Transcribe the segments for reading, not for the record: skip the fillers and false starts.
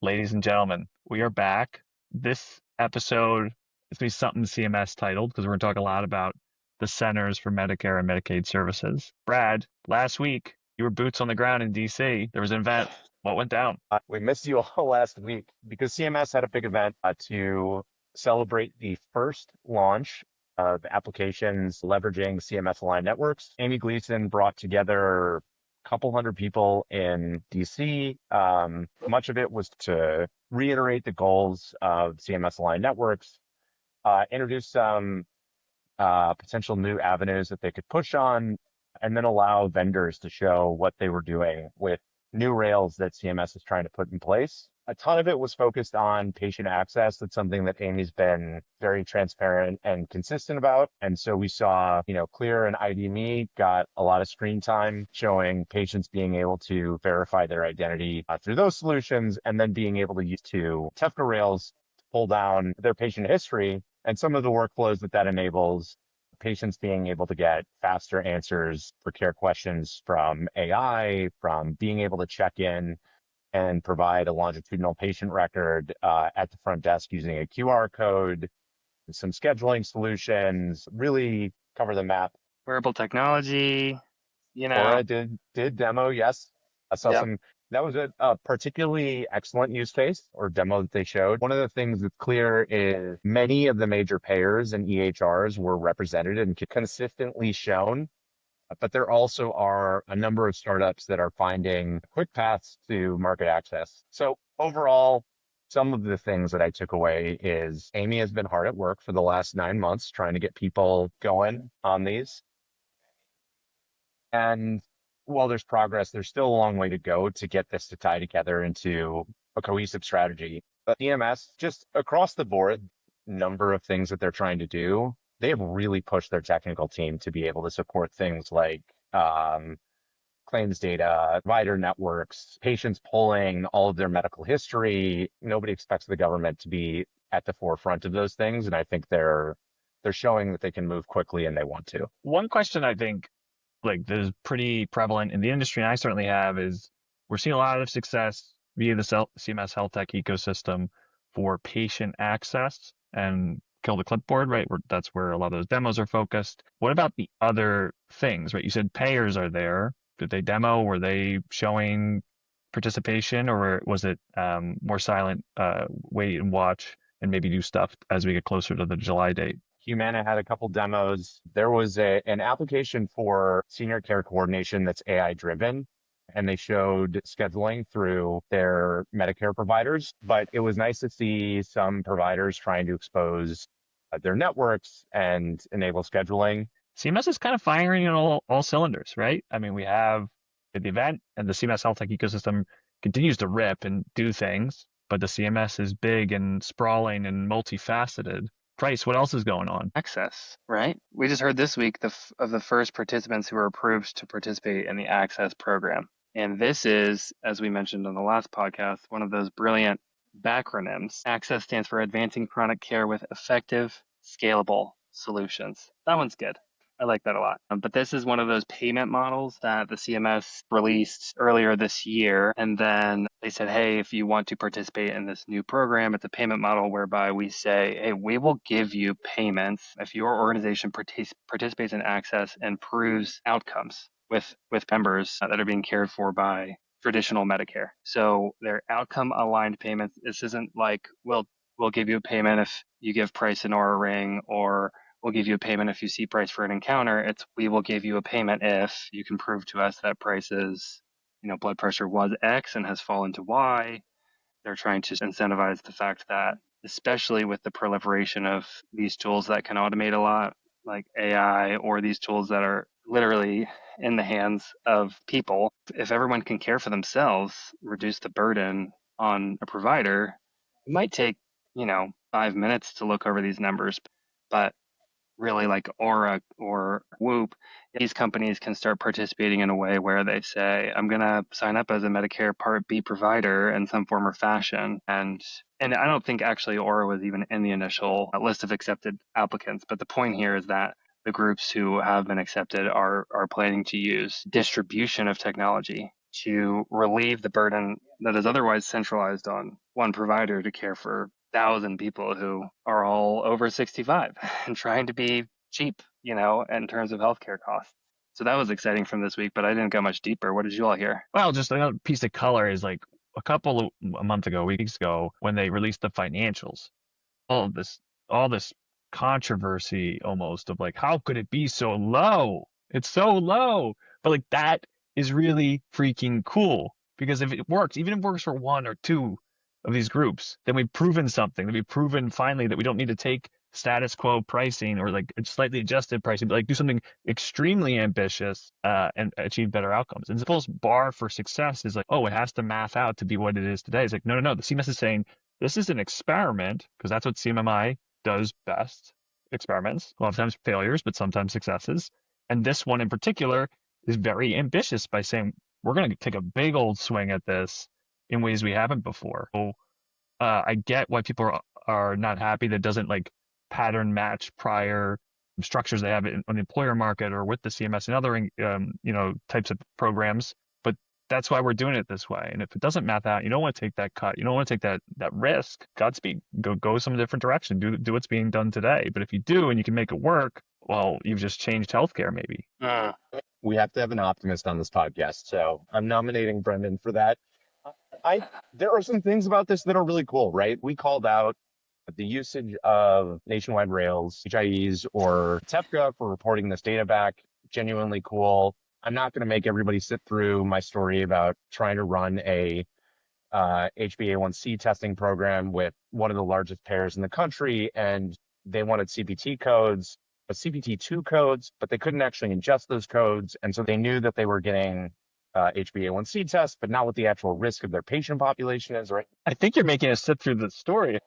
Ladies and gentlemen, we are back. This episode is going to be something CMS titled because we're going to talk a lot about the Centers for Medicare and Medicaid Services. Brad, last week you were boots on the ground in DC. There was an event. What went down? We missed you all last week because CMS had a big event to celebrate the first launch of applications leveraging CMS Aligned Networks. Amy Gleason brought together a couple hundred people in DC. Much of it was to reiterate the goals of CMS Aligned Networks, introduce some potential new avenues that they could push on, and then allow vendors to show what they were doing with new rails that CMS is trying to put in place. A ton of it was focused on patient access. That's something that Amy's been very transparent and consistent about. And so we saw, Clear and ID.me got a lot of screen time showing patients being able to verify their identity through those solutions, and then being able to use TEFCA rails to pull down their patient history and some of the workflows that enables, patients being able to get faster answers for care questions from AI, from being able to check in and provide a longitudinal patient record at the front desk using a QR code, some scheduling solutions, really cover the map. Wearable technology, Aura did demo, yes. I saw Yep. some. That was a particularly excellent use case or demo that they showed. One of the things that's clear is many of the major payers and EHRs were represented and consistently shown, but there also are a number of startups that are finding quick paths to market access. So overall, some of the things that I took away is Amy has been hard at work for the last 9 months trying to get people going on these. And while there's progress, there's still a long way to go to get this to tie together into a cohesive strategy. But CMS, just across the board, number of things that they're trying to do, they have really pushed their technical team to be able to support things like claims data, provider networks, patients pulling all of their medical history. Nobody expects the government to be at the forefront of those things. And I think they're showing that they can move quickly and they want to. One question I think that is pretty prevalent in the industry, and I certainly have, is we're seeing a lot of success via the CMS Health Tech ecosystem for patient access and kill the clipboard, right? That's where a lot of those demos are focused. What about the other things, right? You said payers are there. Did they demo? Were they showing participation, or was it more silent, wait and watch and maybe do stuff as we get closer to the July date? Humana had a couple demos. There was an application for senior care coordination that's AI driven, and they showed scheduling through their Medicare providers. But it was nice to see some providers trying to expose their networks and enable scheduling. CMS is kind of firing on all cylinders, right? I mean, we have the event, and the CMS Health Tech ecosystem continues to rip and do things, but the CMS is big and sprawling and multifaceted. Pryce, what else is going on? Access, right? We just heard this week of the first participants who were approved to participate in the Access program. And this is, as we mentioned on the last podcast, one of those brilliant backronyms. Access stands for Advancing Chronic Care with Effective Scalable Solutions. That one's good. I like that a lot. But this is one of those payment models that the CMS released earlier this year. And then they said, hey, if you want to participate in this new program, it's a payment model whereby we say, hey, we will give you payments if your organization participates in Access and proves outcomes with members that are being cared for by traditional Medicare. So they're outcome aligned payments. This isn't like, we'll give you a payment if you give Pryce an Aura ring, or we'll give you a payment if you see Pryce for an encounter. It's, we will give you a payment if you can prove to us that Pryce's, blood pressure was X and has fallen to Y. They're trying to incentivize the fact that, especially with the proliferation of these tools that can automate a lot, like AI, or these tools that are literally in the hands of people, if everyone can care for themselves, reduce the burden on a provider, it might take, 5 minutes to look over these numbers, but really like Aura or Whoop, these companies can start participating in a way where they say, I'm going to sign up as a Medicare Part B provider in some form or fashion. And I don't think actually Aura was even in the initial list of accepted applicants. But the point here is that the groups who have been accepted are planning to use distribution of technology to relieve the burden that is otherwise centralized on one provider to care for 1,000 people who are all over 65 and trying to be cheap, in terms of healthcare costs. So that was exciting from this week, but I didn't go much deeper. What did you all hear? Well, just another piece of color is like a month ago, weeks ago, when they released the financials, all this controversy almost of like, how could it be so low? It's so low. But like that is really freaking cool because if it works, even if it works for one or two of these groups, then we've proven something. Then we've proven finally that we don't need to take status quo pricing or like slightly adjusted pricing, but like do something extremely ambitious and achieve better outcomes. And the full bar for success is like, oh, it has to math out to be what it is today. It's like, no. The CMS is saying this is an experiment because that's what CMMI does best. Experiments, a lot of times failures, but sometimes successes. And this one in particular is very ambitious by saying we're going to take a big old swing at this in ways we haven't before. So I get why people are not happy that doesn't like pattern match prior structures they have on the employer market or with the CMS and other types of programs. But that's why we're doing it this way. And if it doesn't math out, you don't want to take that cut. You don't want to take that risk. Godspeed. Go some different direction. Do what's being done today. But if you do and you can make it work, well, you've just changed healthcare maybe. We have to have an optimist on this podcast, so I'm nominating Brendan for that. There are some things about this that are really cool, right? We called out the usage of nationwide rails, HIEs, or TEFCA for reporting this data back. Genuinely cool. I'm not going to make everybody sit through my story about trying to run a HbA1c testing program with one of the largest payers in the country, and they wanted CPT codes, but CPT2 codes, but they couldn't actually ingest those codes. And so they knew that they were getting HbA1c tests, but not what the actual risk of their patient population is, right? I think you're making us sit through the story.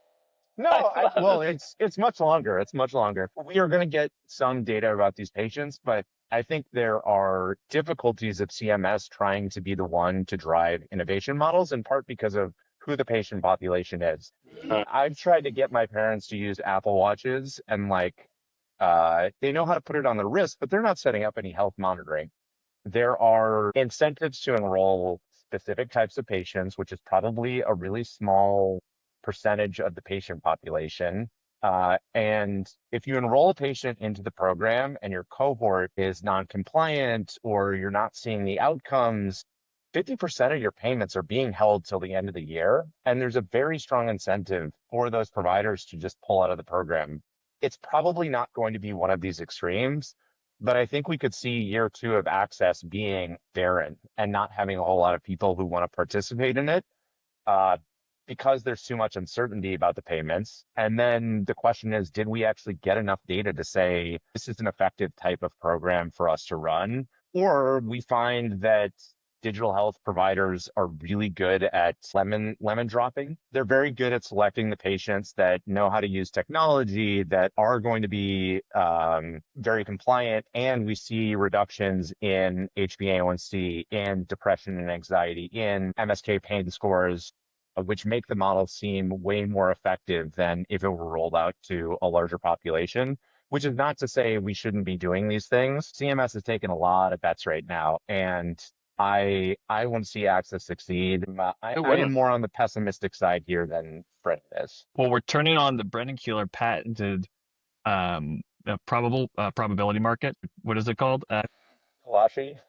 No, well, it's much longer. It's much longer. We are going to get some data about these patients, but I think there are difficulties of CMS trying to be the one to drive innovation models, in part because of who the patient population is. I've tried to get my parents to use Apple Watches, and they know how to put it on the wrist, but they're not setting up any health monitoring. There are incentives to enroll specific types of patients, which is probably a really small percentage of the patient population. And if you enroll a patient into the program and your cohort is non-compliant or you're not seeing the outcomes, 50% of your payments are being held till the end of the year. And there's a very strong incentive for those providers to just pull out of the program. It's probably not going to be one of these extremes, but I think we could see year 2 of access being barren and not having a whole lot of people who want to participate in it. Because there's too much uncertainty about the payments. And then the question is, did we actually get enough data to say this is an effective type of program for us to run? Or we find that digital health providers are really good at lemon dropping. They're very good at selecting the patients that know how to use technology, that are going to be very compliant. And we see reductions in HbA1c, in depression and anxiety, in MSK pain scores, which make the model seem way more effective than if it were rolled out to a larger population, which is not to say we shouldn't be doing these things. CMS has taken a lot of bets right now, and I want to see access succeed. I am more on the pessimistic side here than Brendan is. Well, we're turning on the Brendan Keeler patented probability market. What is it called? Polymarket?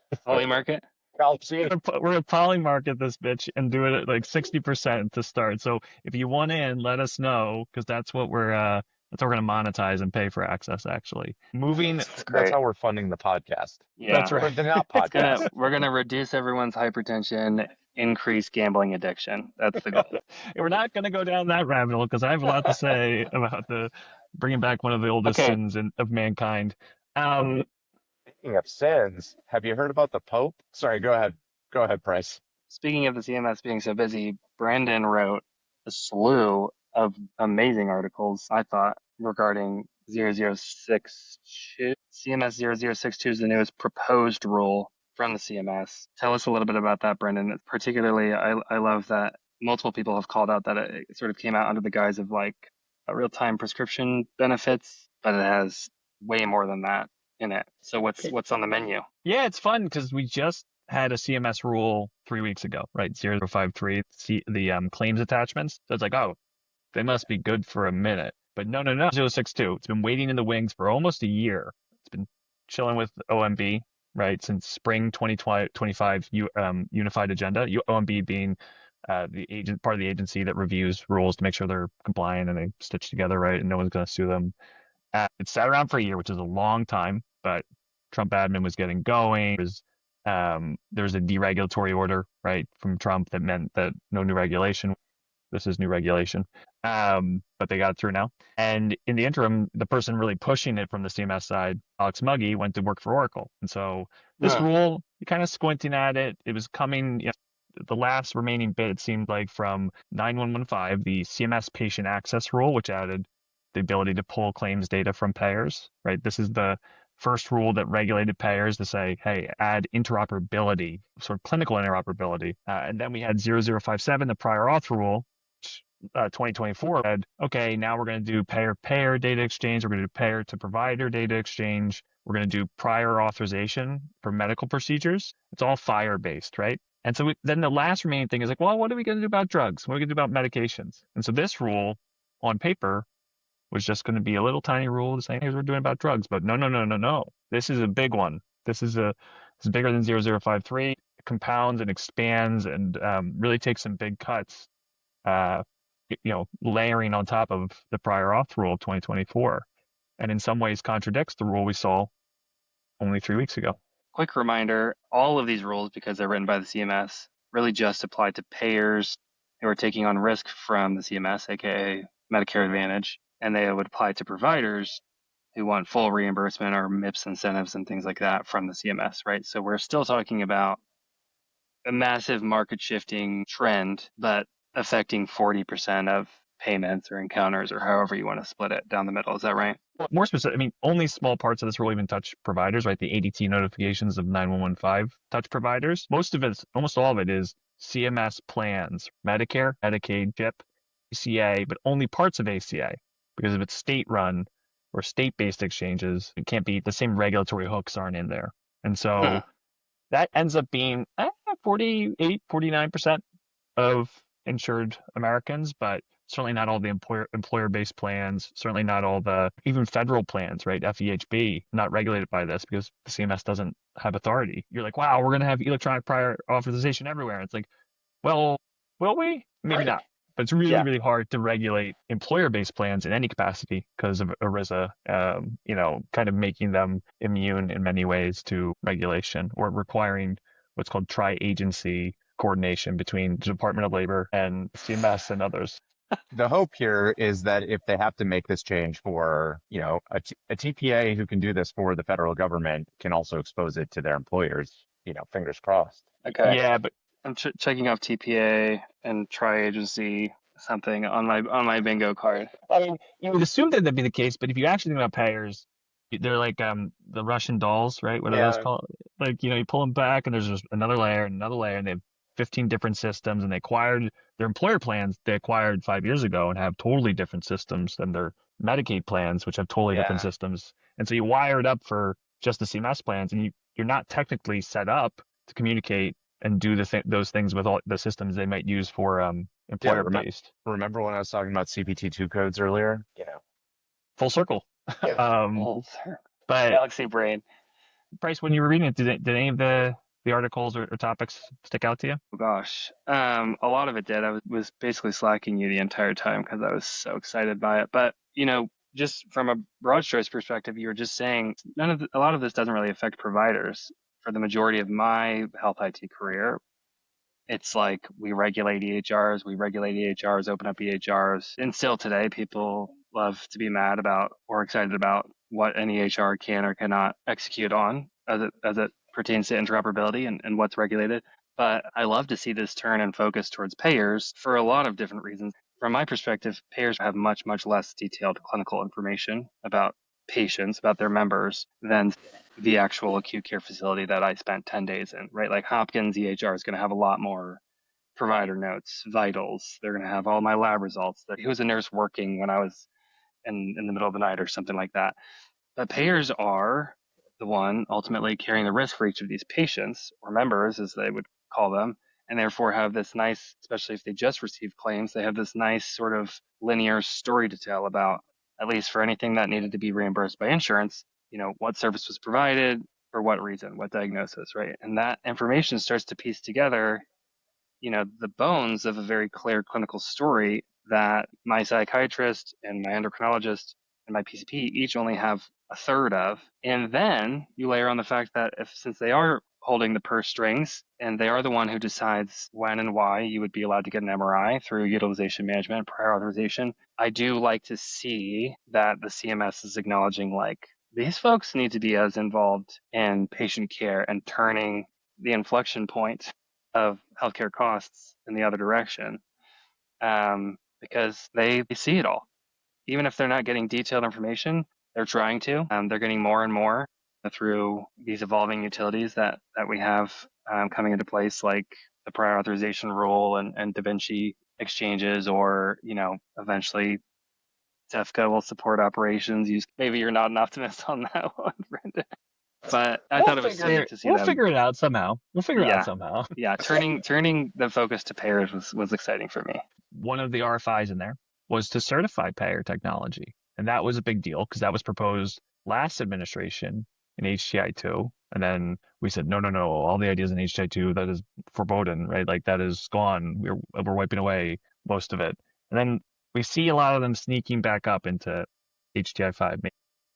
We're gonna polymarket this bitch and do it at like 60% to start. So if you want in, let us know, because that's what we're gonna monetize and pay for access. Actually, that's how we're funding the podcast. Yeah, that's right. The not podcast. We're gonna reduce everyone's hypertension, increase gambling addiction. That's the goal. We're not gonna go down that rabbit hole because I have a lot to say about bringing back one of the oldest sins of mankind. Speaking of sins, have you heard about the Pope? Sorry, go ahead, Pryce. Speaking of the CMS being so busy, Brandon wrote a slew of amazing articles, I thought, regarding 0062. CMS 0062 is the newest proposed rule from the CMS. Tell us a little bit about that, Brendan. Particularly, I love that multiple people have called out that it sort of came out under the guise of like a real-time prescription benefits, but it has way more than that in it. So what's on the menu? Yeah, it's fun because we just had a CMS rule 3 weeks ago, right? 053, the claims attachments. So it's like, oh, they must be good for a minute. But no, 062. It's been waiting in the wings for almost a year. It's been chilling with OMB, right, since spring 2025 unified agenda. OMB being part of the agency that reviews rules to make sure they're compliant and they stitch together right and no one's going to sue them. It sat around for a year, which is a long time, but Trump admin was getting going. There was a deregulatory order, right, from Trump that meant that no new regulation. This is new regulation. But they got it through now. And in the interim, the person really pushing it from the CMS side, Alex Muggy, went to work for Oracle. And so this rule, you're kind of squinting at it. It was coming, the last remaining bit, it seemed like, from 9115, the CMS patient access rule, which added the ability to pull claims data from payers, right? This is the first rule that regulated payers to say, hey, add interoperability, sort of clinical interoperability. And then we had 0057, the prior auth rule, 2024 said, okay, now we're going to do payer data exchange. We're going to do payer to provider data exchange. We're going to do prior authorization for medical procedures. It's all FHIR based, right? And so then the last remaining thing is like, well, what are we going to do about drugs? What are we going to do about medications? And so this rule on paper was just going to be a little tiny rule saying, here's what we're doing about drugs. But no. This is a big one. This is bigger than 0053. It compounds and expands and really takes some big cuts, layering on top of the prior auth rule of 2024. And in some ways contradicts the rule we saw only 3 weeks ago. Quick reminder, all of these rules, because they're written by the CMS, really just apply to payers who are taking on risk from the CMS, aka Medicare Advantage, and they would apply to providers who want full reimbursement or MIPS incentives and things like that from the CMS, right? So we're still talking about a massive market shifting trend, but affecting 40% of payments or encounters or however you want to split it down the middle. Is that right? More specific, only small parts of this rule even touch providers, right? The ADT notifications of 9115 touch providers. Almost all of it is CMS plans, Medicare, Medicaid, CHIP, ACA, but only parts of ACA. Because if it's state-run or state-based exchanges, it can't be, the same regulatory hooks aren't in there. And so that ends up being 48, 49% of insured Americans, but certainly not all the employer-based plans, certainly not all the, even federal plans, right? FEHB, not regulated by this because the CMS doesn't have authority. You're like, wow, we're going to have electronic prior authorization everywhere. It's like, well, will we? Maybe not. But it's really, really hard to regulate employer-based plans in any capacity because of ERISA, kind of making them immune in many ways to regulation or requiring what's called tri-agency coordination between the Department of Labor and CMS and others. The hope here is that if they have to make this change for, a TPA who can do this for the federal government can also expose it to their employers, fingers crossed. Okay. Yeah, but I'm checking off TPA and tri-agency something on my bingo card. You would assume that that'd be the case, but if you actually think about payers, they're like the Russian dolls, right? What are those called? Like, you pull them back and there's just another layer and another layer, and they have 15 different systems, and they acquired their employer plans they acquired 5 years ago and have totally different systems than their Medicaid plans, which have totally different systems. And so you wire it up for just the CMS plans, and you're not technically set up to communicate and do those things with all the systems they might use for employer-based. Remember when I was talking about CPT2 codes earlier? Full circle. But Galaxy Brain. Pryce, when you were reading it, did any of the articles or topics stick out to you? Oh, gosh. A lot of it did. I was basically slacking you the entire time because I was so excited by it. But, just from a broad strokes perspective, you were just saying a lot of this doesn't really affect providers. For the majority of my health IT career, it's like we regulate EHRs, open up EHRs. And still today, people love to be mad about or excited about what an EHR can or cannot execute on as it pertains to interoperability and what's regulated. But I love to see this turn and focus towards payers for a lot of different reasons. From my perspective, payers have much, much less detailed clinical information about patients, about their members, than the actual acute care facility that I spent 10 days in, right? Like Hopkins EHR is going to have a lot more provider notes, vitals. They're going to have all my lab results. Who was a nurse working when I was in the middle of the night or something like that. But payers are the one ultimately carrying the risk for each of these patients, or members as they would call them, and therefore have this nice, especially if they just received claims, they have this nice sort of linear story to tell about, at least for anything that needed to be reimbursed by insurance, what service was provided, for what reason, what diagnosis, right? And that information starts to piece together, the bones of a very clear clinical story that my psychiatrist and my endocrinologist and my PCP each only have a third of. And then you layer on the fact that since they are holding the purse strings and they are the one who decides when and why you would be allowed to get an MRI through utilization management and prior authorization, I do like to see that the CMS is acknowledging these folks need to be as involved in patient care and turning the inflection point of healthcare costs in the other direction, because they see it all. Even if they're not getting detailed information, they're trying to. They're getting more and more through these evolving utilities that we have coming into place, like the prior authorization rule and Da Vinci exchanges, or eventually TEFCA will support operations. Maybe you're not an optimist on that one, Brandon. But I thought it was sweet to see We'll them. figure it out somehow. Yeah, somehow. yeah. Turning the focus to payers was exciting for me. One of the RFIs in there was to certify payer technology. And that was a big deal because that was proposed last administration in HTI2. And then we said, no, all the ideas in HTI2, that is foreboding, right? Like that is gone. We're wiping away most of it. And then we see a lot of them sneaking back up into HTI5,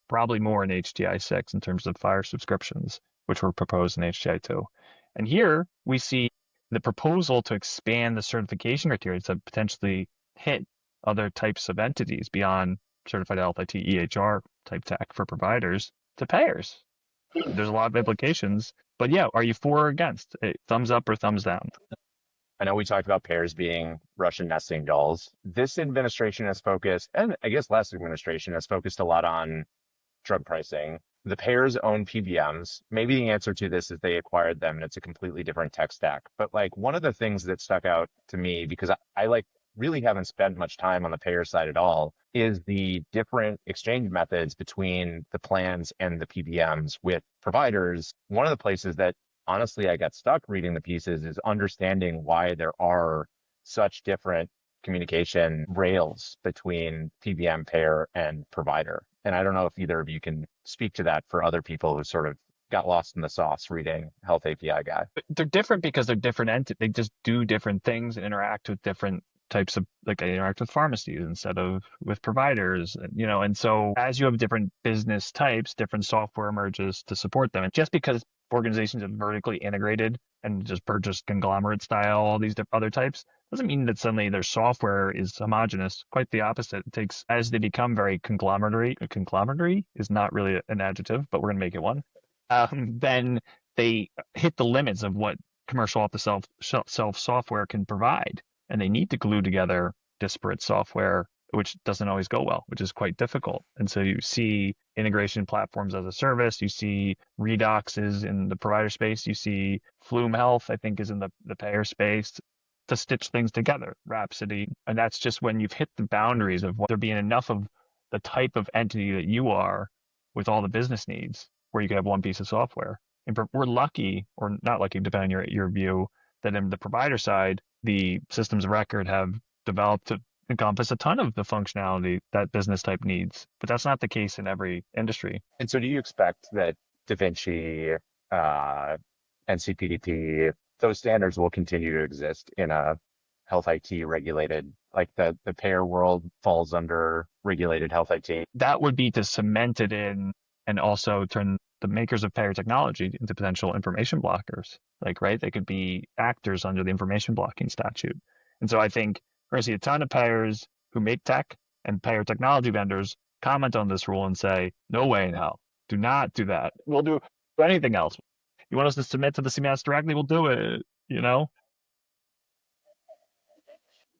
probably more in HTI6 in terms of fire subscriptions, which were proposed in HTI2. And here we see the proposal to expand the certification criteria to potentially hit other types of entities beyond certified health IT, EHR type tech for providers to payers. There's a lot of implications, but yeah, are you for or against? Thumbs up or thumbs down? I know we talked about payers being Russian nesting dolls. This administration has focused, and I guess last administration has focused a lot on drug pricing. The payers own PBMs. Maybe the answer to this is they acquired them and it's a completely different tech stack. But one of the things that stuck out to me, because I really haven't spent much time on the payer side at all, is the different exchange methods between the plans and the PBMs with providers. One of the places that honestly I got stuck reading the pieces is understanding why there are such different communication rails between PBM, payer, and provider. And I don't know if either of you can speak to that for other people who sort of got lost in the sauce reading Health API Guy. They're different because they're different entities. They just do different things and interact with different types of, they interact with pharmacies instead of with providers, and so as you have different business types, different software emerges to support them. And just because organizations are vertically integrated and just purchase conglomerate style, all these other types, doesn't mean that suddenly their software is homogenous. Quite the opposite. It takes, as they become very conglomerate is not really an adjective, but we're going to make it one. Then they hit the limits of what commercial off-the-shelf software can provide. And they need to glue together disparate software, which doesn't always go well, which is quite difficult. And so you see integration platforms as a service, you see Redoxes in the provider space, you see Flume Health, I think, is in the payer space to stitch things together, Rhapsody. And that's just when you've hit the boundaries of what there being enough of the type of entity that you are with all the business needs, where you can have one piece of software. And we're lucky, or not lucky, depending on your view, that in the provider side, the systems of record have developed to encompass a ton of the functionality that business type needs. But that's not the case in every industry. And so do you expect that Da Vinci, NCPDP, those standards will continue to exist in a health IT regulated, like the payer world falls under regulated health IT? That would be to cement it in and also turn the makers of payer technology into potential information blockers. Right, they could be actors under the information blocking statute. And so I think we're going to see a ton of payers who make tech and payer technology vendors comment on this rule and say, no way in hell, do not do that. We'll do anything else. You want us to submit to the CMS directly? We'll do it, Do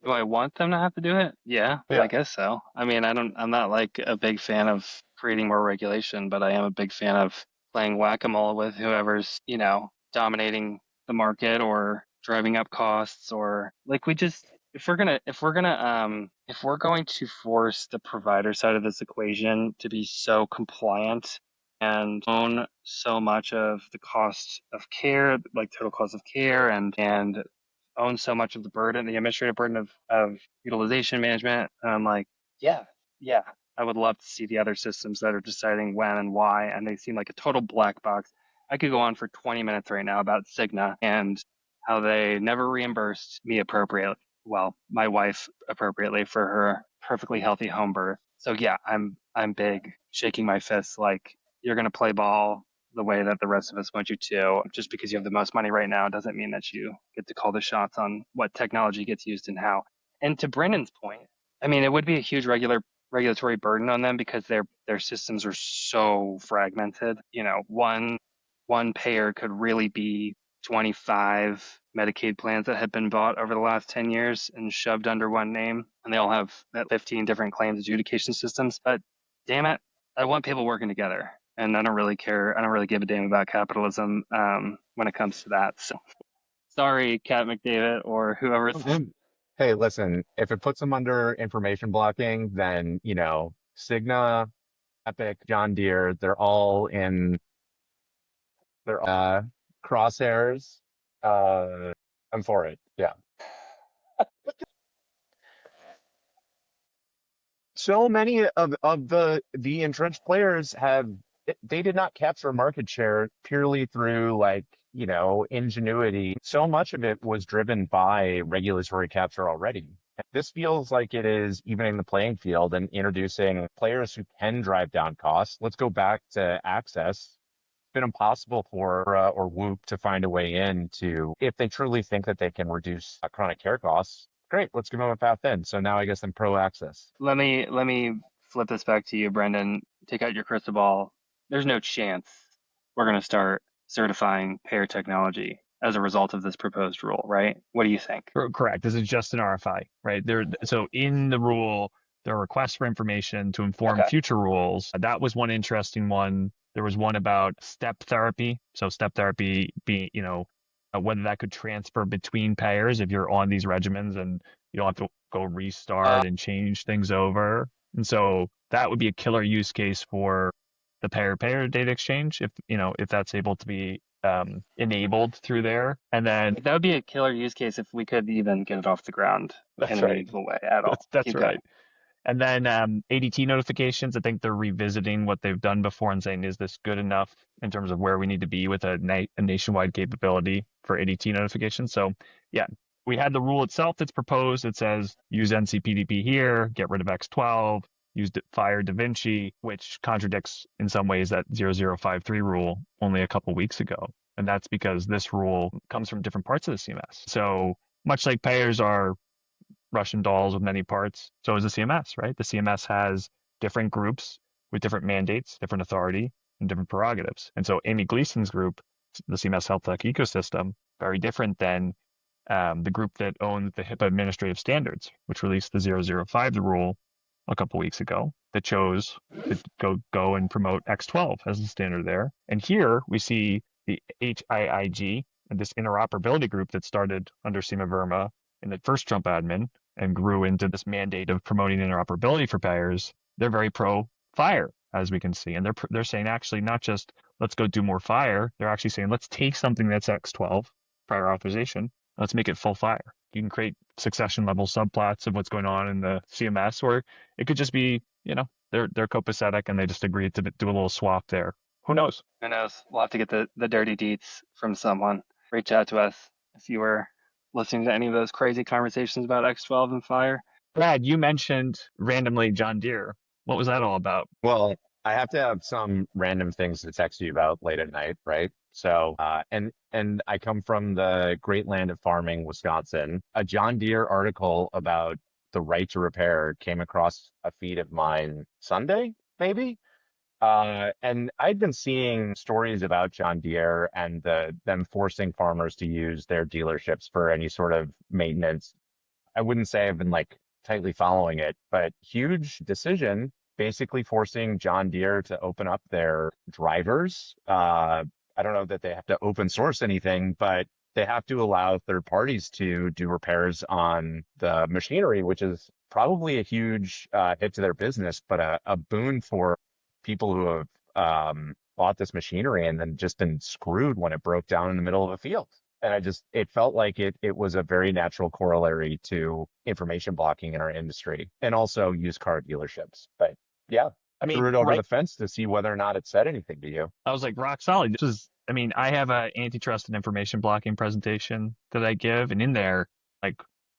I want them to have to do it? Yeah, I guess so. I mean, I'm not a big fan of creating more regulation, but I am a big fan of playing whack-a-mole with whoever's, dominating the market or driving up costs, or if we're going to force the provider side of this equation to be so compliant and own so much of the cost of care, like total cost of care, and own so much of the burden, the administrative burden of utilization management. And I'm like, yeah, I would love to see the other systems that are deciding when and why, and they seem like a total black box. I could go on for 20 minutes right now about Cigna and how they never reimbursed me appropriately. Well, my wife appropriately for her perfectly healthy home birth. So yeah, I'm big, shaking my fists like you're going to play ball the way that the rest of us want you to. Just because you have the most money right now doesn't mean that you get to call the shots on what technology gets used and how. And to Brendan's point, I mean, it would be a huge regulatory burden on them because their systems are so fragmented. You know, one payer could really be 25 Medicaid plans that have been bought over the last 10 years and shoved under one name, and they all have 15 different claims adjudication systems. But damn it, I want people working together, and I don't really care. I don't really give a damn about capitalism when it comes to that. So sorry, Kat McDavid or whoever. Hey, listen, if it puts them under information blocking, then, Cigna, Epic, John Deere, they're all in their crosshairs. I'm for it. Yeah. So many of the entrenched players they did not capture market share purely through ingenuity. So much of it was driven by regulatory capture already. This feels like it is evening the playing field and introducing players who can drive down costs. Let's go back to access. It's been impossible for or Whoop to find a way in to, if they truly think that they can reduce chronic care costs. Great, let's give them a path in. So now I guess I'm pro access. Let me flip this back to you, Brendan. Take out your crystal ball. There's no chance we're going to start certifying payer technology as a result of this proposed rule, right? What do you think? Correct. This is just an RFI, right? So in the rule, there are requests for information to inform future rules. That was one interesting one. There was one about step therapy. So step therapy being, whether that could transfer between payers if you're on these regimens and you don't have to go restart and change things over. And so that would be a killer use case for the payer data exchange if that's able to be enabled through there. And then That would be a killer use case if we could even get it off the ground in a meaningful way at all. That's right. And then ADT notifications, I think they're revisiting what they've done before and saying, is this good enough in terms of where we need to be with a nationwide capability for ADT notifications? So yeah, we had the rule itself that's proposed. It says use NCPDP here, get rid of X12, use Fire Da Vinci, which contradicts in some ways that 0053 rule only a couple weeks ago. And that's because this rule comes from different parts of the CMS. So much like payers are Russian dolls with many parts, so is the CMS, right? The CMS has different groups with different mandates, different authority, and different prerogatives. And so Amy Gleason's group, the CMS Health Tech ecosystem, very different than the group that owns the HIPAA administrative standards, which released the 005 rule a couple weeks ago that chose to go and promote X12 as the standard there. And here we see the HIIG, and this interoperability group that started under Seema Verma in the first Trump admin and grew into this mandate of promoting interoperability for payers. They're very pro FHIR, as we can see. And they're saying actually not just let's go do more FHIR, they're actually saying let's take something that's X12, prior authorization, let's make it full FHIR. You can create succession level subplots of what's going on in the CMS, or it could just be, they're copacetic and they just agreed to do a little swap there. Who knows? Who knows? We'll have to get the dirty deets from someone. Reach out to us if you were listening to any of those crazy conversations about X12 and FHIR. Brad, you mentioned randomly John Deere. What was that all about? Well, I have to have some random things to text you about late at night, right? So, and I come from the great land of farming, Wisconsin. A John Deere article about the right to repair came across a feed of mine Sunday, maybe. And I'd been seeing stories about John Deere and them forcing farmers to use their dealerships for any sort of maintenance. I wouldn't say I've been tightly following it, but huge decision, basically forcing John Deere to open up their drivers. I don't know that they have to open source anything, but they have to allow third parties to do repairs on the machinery, which is probably a huge hit to their business, but a boon for people who have bought this machinery and then just been screwed when it broke down in the middle of a field. And it felt like it was a very natural corollary to information blocking in our industry and also used car dealerships. But yeah, I mean, threw it over right. the fence to see whether or not it said anything to you. I was like, rock solid. I have an antitrust and information blocking presentation that I give, and in there, like,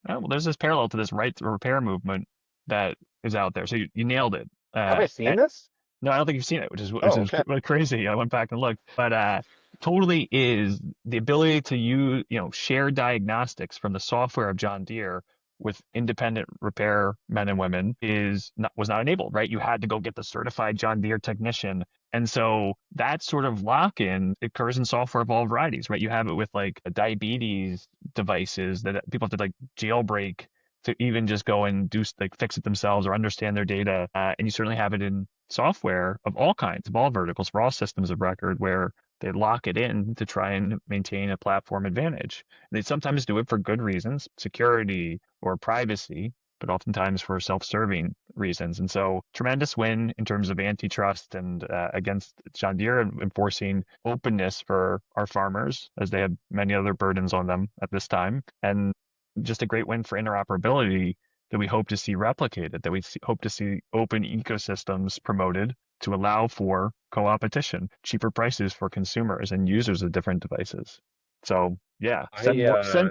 oh, well, there's this parallel to this right to repair movement that is out there. So you nailed it. Have I seen this? No, I don't think you've seen it, which is Oh, okay. really crazy. I went back and looked, but totally is the ability to use, share diagnostics from the software of John Deere with independent repair men and women was not enabled, right? You had to go get the certified John Deere technician. And so that sort of lock-in occurs in software of all varieties, right? You have it with like diabetes devices that people have to like jailbreak to even just go and do like fix it themselves or understand their data. And you certainly have it in software of all kinds, of all verticals, for all systems of record, where they lock it in to try and maintain a platform advantage. And they sometimes do it for good reasons, security or privacy, but oftentimes for self-serving reasons. And so tremendous win in terms of antitrust and against John Deere and enforcing openness for our farmers, as they have many other burdens on them at this time. And just a great win for interoperability that we hope to see replicated, that we hope to see open ecosystems promoted to allow for co-opetition, cheaper prices for consumers and users of different devices. So yeah,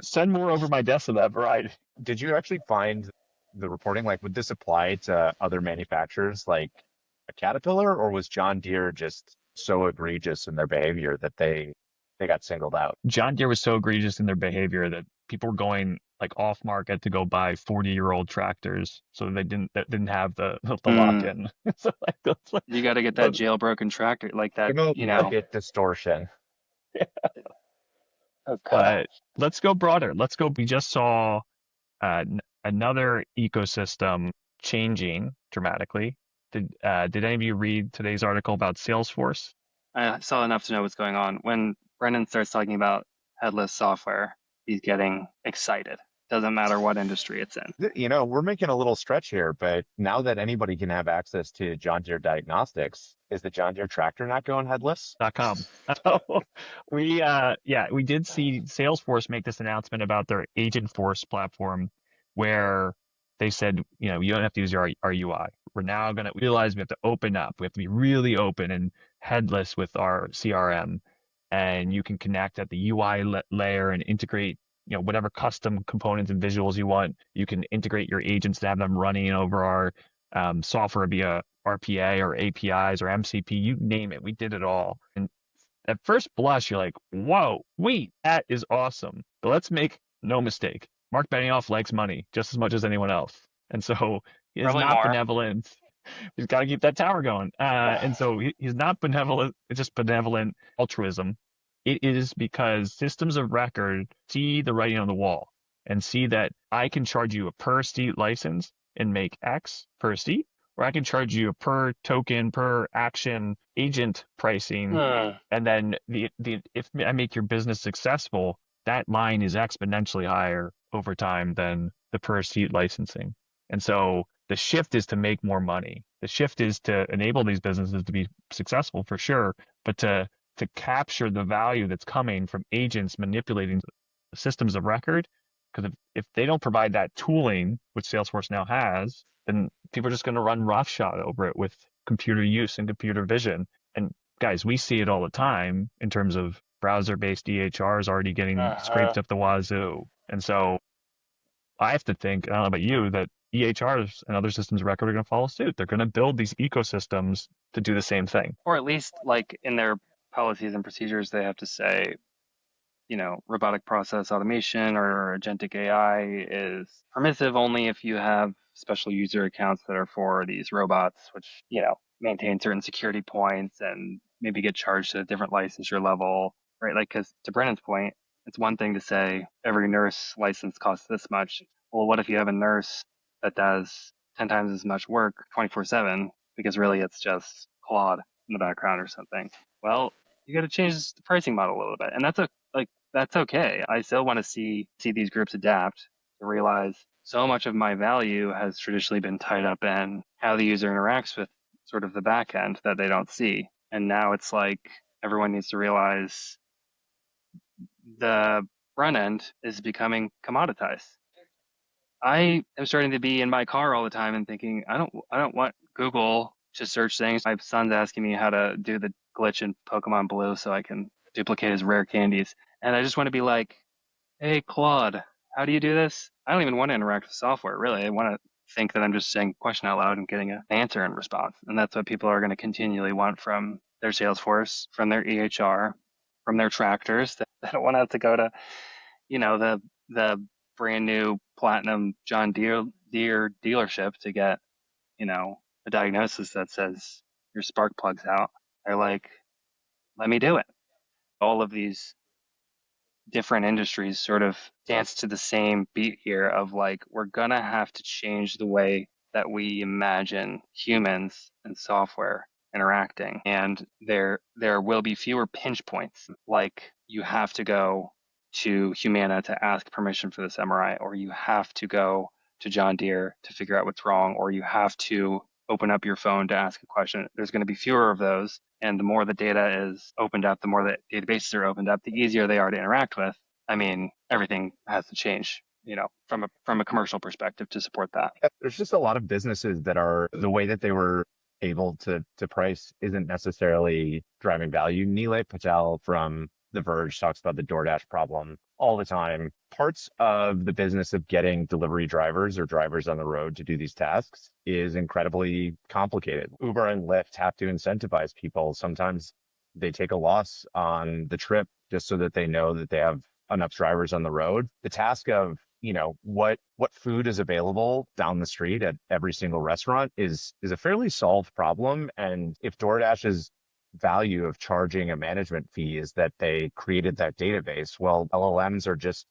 send more over my desk of that variety. Did you actually find the reporting? Like, would this apply to other manufacturers like a Caterpillar, or was John Deere just so egregious in their behavior that they got singled out? John Deere was so egregious in their behavior that people were going like off market to go buy 40-year-old tractors, so they didn't have the lock in. So like, you got to get that jailbroken tractor like that. Market distortion. Yeah. Okay. But let's go broader. We just saw another ecosystem changing dramatically. Did any of you read today's article about Salesforce? I saw enough to know what's going on. When Brennan starts talking about headless software, he's getting excited. Doesn't matter what industry it's in. We're making a little stretch here, but now that anybody can have access to John Deere diagnostics, is the John Deere tractor not going headless? .com. We did see Salesforce make this announcement about their Agentforce platform, where they said, you don't have to use our UI. We're now going to realize we have to open up. We have to be really open and headless with our CRM, and you can connect at the UI layer and integrate whatever custom components and visuals you want. You can integrate your agents to have them running over our software via RPA or APIs or MCP, you name it. We did it all. And at first blush, you're like, whoa, wait, that is awesome. But let's make no mistake. Mark Benioff likes money just as much as anyone else. And so he is not benevolent. He's got to keep that tower going. And so he's not benevolent. It's just benevolent altruism. It is because systems of record see the writing on the wall and see that I can charge you a per seat license and make X per seat, or I can charge you a per token, per action agent pricing. And then if I make your business successful, that line is exponentially higher over time than the per seat licensing. And so the shift is to make more money. The shift is to enable these businesses to be successful for sure, but to capture the value that's coming from agents manipulating systems of record. Because if they don't provide that tooling, which Salesforce now has, then people are just going to run roughshod over it with computer use and computer vision. And guys, we see it all the time in terms of browser-based EHRs already getting scraped up the wazoo. And so I have to think, I don't know about you, that EHRs and other systems of record are going to follow suit. They're going to build these ecosystems to do the same thing. Or at least like in their policies and procedures, they have to say, robotic process automation or agentic AI is permissive only if you have special user accounts that are for these robots, which, maintain certain security points and maybe get charged at a different licensure level, right? Like, because to Brennan's point, it's one thing to say every nurse license costs this much. Well, what if you have a nurse that does 10 times as much work 24/7 because really it's just Claude in the background or something? Well, you got to change the pricing model a little bit, and that's okay. I still want to see these groups adapt to realize so much of my value has traditionally been tied up in how the user interacts with sort of the back end that they don't see. And now it's like everyone needs to realize the front end is becoming commoditized. I am starting to be in my car all the time and thinking, I don't want Google to search things. My son's asking me how to do the glitch in Pokemon Blue so I can duplicate his rare candies. And I just want to be like, hey, Claude, how do you do this? I don't even want to interact with software, really. I want to think that I'm just saying a question out loud and getting an answer in response. And that's what people are going to continually want from their Salesforce, from their EHR, from their tractors. They don't want to have to go to, the brand new platinum John Deere dealership to get, a diagnosis that says your spark plug's out. They're like, let me do it. All of these different industries sort of dance to the same beat here of like, we're going to have to change the way that we imagine humans and software interacting. And there will be fewer pinch points, like you have to go to Humana to ask permission for this MRI, or you have to go to John Deere to figure out what's wrong, or you have to open up your phone to ask a question. There's going to be fewer of those. And the more the data is opened up, the more the databases are opened up, the easier they are to interact with. I mean, everything has to change, from a commercial perspective to support that. There's just a lot of businesses that are the way that they were able to price isn't necessarily driving value. Nilay Patel from The Verge talks about the DoorDash problem all the time. Parts of the business of getting delivery drivers or drivers on the road to do these tasks is incredibly complicated. Uber and Lyft have to incentivize people. Sometimes they take a loss on the trip just so that they know that they have enough drivers on the road. The task of what food is available down the street at every single restaurant is a fairly solved problem. And if DoorDash's value of charging a management fee is that they created that database, well, LLMs are just,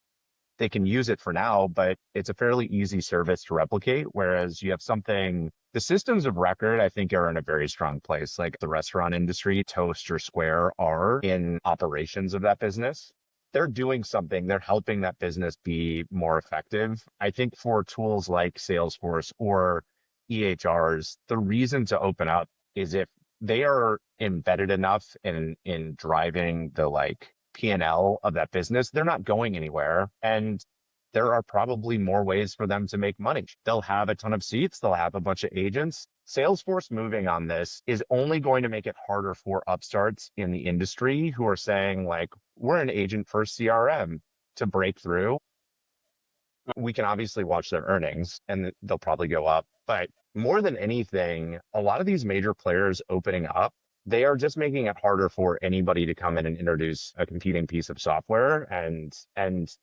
they can use it for now, but it's a fairly easy service to replicate. Whereas you have the systems of record, I think, are in a very strong place. Like the restaurant industry, Toast or Square are in operations of that business. They're doing something, they're helping that business be more effective. I think for tools like Salesforce or EHRs, the reason to open up is if they are embedded enough in driving the P&L of that business, they're not going anywhere. And there are probably more ways for them to make money. They'll have a ton of seats, they'll have a bunch of agents. Salesforce moving on this is only going to make it harder for upstarts in the industry who are saying, we're an agent first CRM to break through. We can obviously watch their earnings and they'll probably go up. But more than anything, a lot of these major players opening up, they are just making it harder for anybody to come in and introduce a competing piece of software and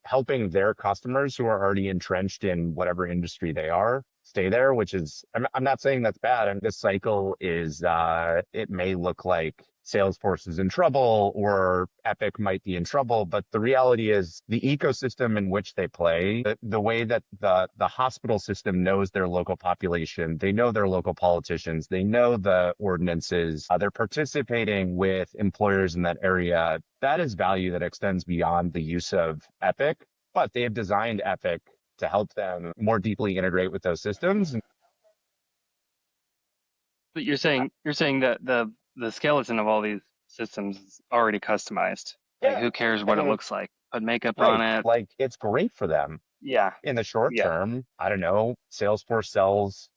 helping their customers who are already entrenched in whatever industry they are stay there, which is, I'm not saying that's bad. And this cycle is, it may look like Salesforce is in trouble or Epic might be in trouble, but the reality is the ecosystem in which they play, the way that the hospital system knows their local population, they know their local politicians, they know the ordinances, they're participating with employers in that area. That is value that extends beyond the use of Epic, but they have designed Epic to help them more deeply integrate with those systems. But you're saying that the skeleton of all these systems is already customized. Like, who cares what it looks like? Put makeup on it. It's great for them. Yeah. In the short term, I don't know, Salesforce sells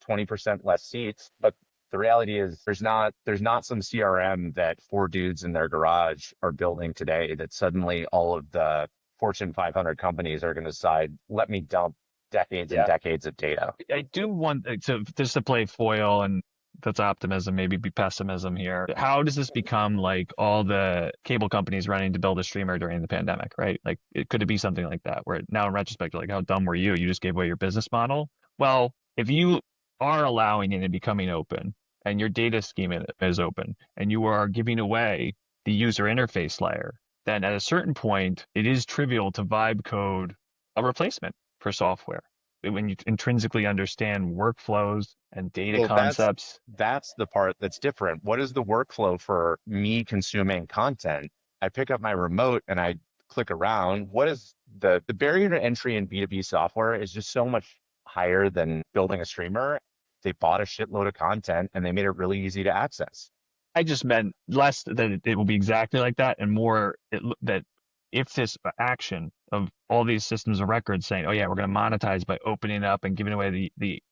20% less seats, but the reality is there's not some CRM that four dudes in their garage are building today that suddenly all of the Fortune 500 companies are going to decide, let me dump decades and decades of data. I do want to just to play foil, and that's optimism, maybe be pessimism here. How does this become like all the cable companies running to build a streamer during the pandemic, right? Like, could it be something like that, where now in retrospect, like, how dumb were you? You just gave away your business model. Well, if you are allowing it and becoming open, and your data schema is open, and you are giving away the user interface layer, then at a certain point, it is trivial to vibe code a replacement for software when you intrinsically understand workflows and data concepts. That's the part that's different. What is the workflow for me consuming content? I pick up my remote and I click around. What is the barrier to entry in B2B software is just so much higher than building a streamer. They bought a shitload of content and they made it really easy to access. I just meant less that it will be exactly like that, and more that if this action of all these systems of record saying, oh yeah, we're going to monetize by opening up and giving away the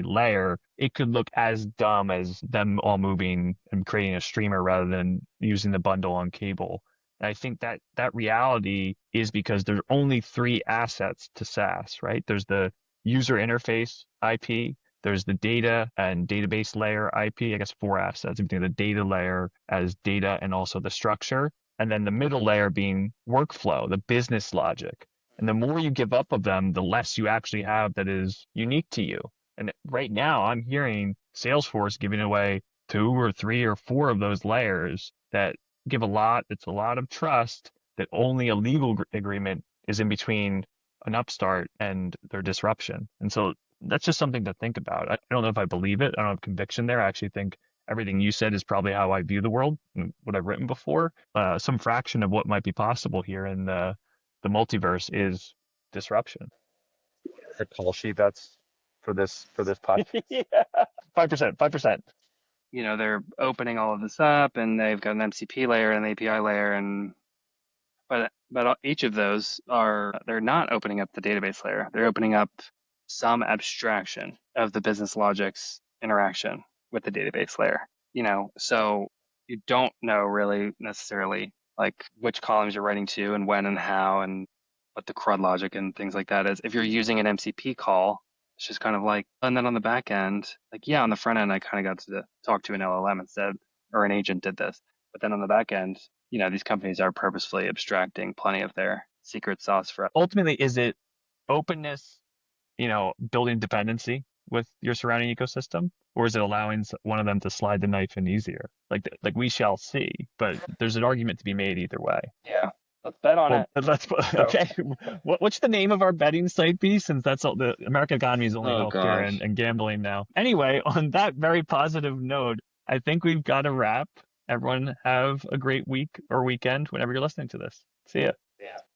layer, it could look as dumb as them all moving and creating a streamer rather than using the bundle on cable. And I think that reality is because there's only three assets to SaaS, right? There's the user interface IP, there's the data and database layer IP, I guess four assets, between the data layer as data and also the structure. And then the middle layer being workflow, the business logic. And the more you give up of them, the less you actually have that is unique to you. And right now I'm hearing Salesforce giving away 2 or 3 or 4 of those layers that give it's a lot of trust that only a legal agreement is in between an upstart and their disruption. And so that's just something to think about. I don't know if I believe it. I don't have conviction there. I actually think everything you said is probably how I view the world and what I've written before. Some fraction of what might be possible here in the multiverse is disruption. A call sheet that's for this podcast. Yeah, 5%, 5%. They're opening all of this up, and they've got an MCP layer and an API layer, but each of those they're not opening up the database layer. They're opening up some abstraction of the business logic's interaction with the database layer. So you don't know really necessarily like which columns you're writing to and when and how and what the CRUD logic and things like that is. If you're using an MCP call, it's just kind of like, and then on the back end, like, yeah, on the front end, I kind of got to talk to an LLM instead, or an agent did this. But then on the back end, these companies are purposefully abstracting plenty of their secret sauce for us. Ultimately, is it openness, building dependency with your surrounding ecosystem, or is it allowing one of them to slide the knife in easier? Like we shall see, but there's an argument to be made either way. Yeah. Let's bet on it. Okay. What's the name of our betting site, B? Since that's all, the American economy is only healthcare and gambling now. Anyway, on that very positive note, I think we've got to wrap. Everyone have a great week or weekend whenever you're listening to this. See ya.